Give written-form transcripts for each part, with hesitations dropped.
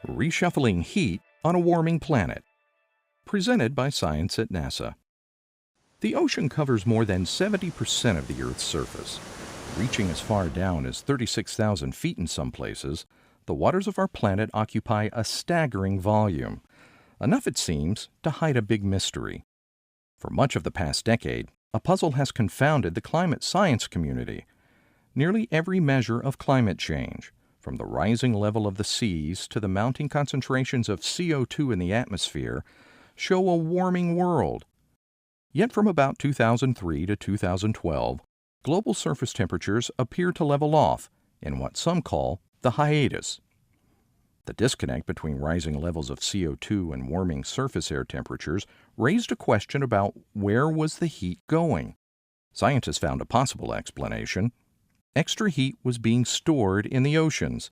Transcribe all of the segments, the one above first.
Reshuffling Heat on a Warming Planet. Presented by Science at NASA. The ocean covers more than 70% of the Earth's surface. Reaching as far down as 36,000 feet in some places, the waters of our planet occupy a staggering volume. Enough, it seems, to hide a big mystery. For much of the past decade, a puzzle has confounded the climate science community. Nearly every measure of climate change, from the rising level of the seas to the mounting concentrations of CO2 in the atmosphere, show a warming world. Yet from about 2003 to 2012, global surface temperatures appear to level off in what some call the hiatus. The disconnect between rising levels of CO2 and warming surface air temperatures raised a question about where was the heat going. Scientists found a possible explanation. Extra heat was being stored in the oceans.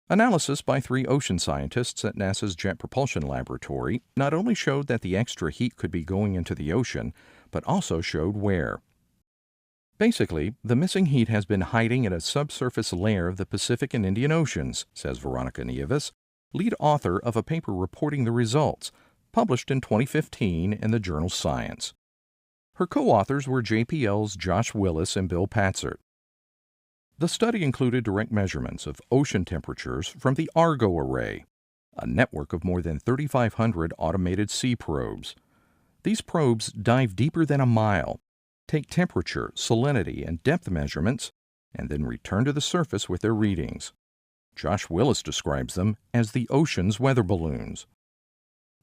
Analysis by 3 ocean scientists at NASA's Jet Propulsion Laboratory not only showed that the extra heat could be going into the ocean, but also showed where. Basically, the missing heat has been hiding in a subsurface layer of the Pacific and Indian Oceans, says Veronica Nieves, lead author of a paper reporting the results, published in 2015 in the journal Science. Her co-authors were JPL's Josh Willis and Bill Patzert. The study included direct measurements of ocean temperatures from the Argo Array, a network of more than 3,500 automated sea probes. These probes dive deeper than a mile, take temperature, salinity, and depth measurements, and then return to the surface with their readings. Josh Willis describes them as the ocean's weather balloons.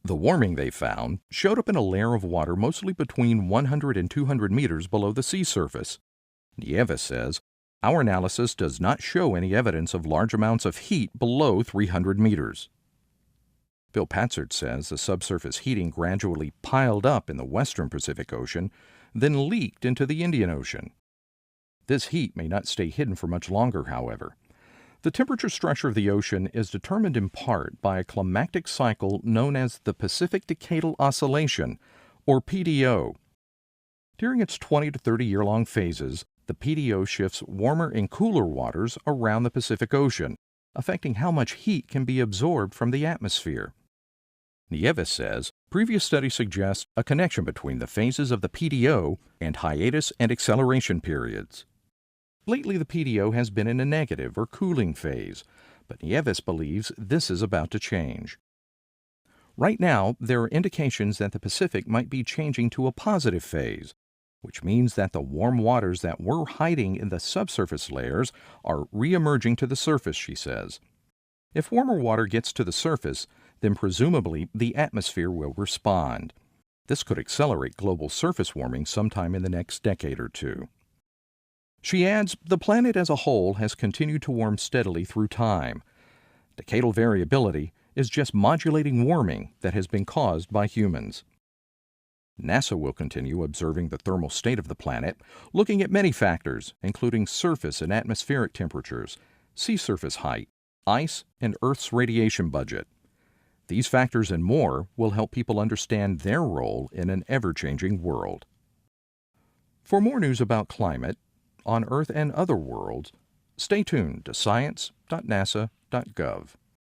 The warming they found showed up in a layer of water mostly between 100 and 200 meters below the sea surface. Nieves says, "Our analysis does not show any evidence of large amounts of heat below 300 meters. Bill Patzert says the subsurface heating gradually piled up in the western Pacific Ocean, then leaked into the Indian Ocean. This heat may not stay hidden for much longer, however. The temperature structure of the ocean is determined in part by a climactic cycle known as the Pacific Decadal Oscillation, or PDO. During its 20 to 30-year-long phases, the PDO shifts warmer and cooler waters around the Pacific Ocean, affecting how much heat can be absorbed from the atmosphere. Nieves says previous studies suggest a connection between the phases of the PDO and hiatus and acceleration periods. Lately, the PDO has been in a negative or cooling phase, but Nieves believes this is about to change. Right now, there are indications that the Pacific might be changing to a positive phase, which means that the warm waters that were hiding in the subsurface layers are re-emerging to the surface, she says. If warmer water gets to the surface, then presumably the atmosphere will respond. This could accelerate global surface warming sometime in the next decade or two. She adds, the planet as a whole has continued to warm steadily through time. Decadal variability is just modulating warming that has been caused by humans. NASA will continue observing the thermal state of the planet, looking at many factors, including surface and atmospheric temperatures, sea surface height, ice, and Earth's radiation budget. These factors and more will help people understand their role in an ever-changing world. For more news about climate, on Earth and other worlds, stay tuned to science.nasa.gov.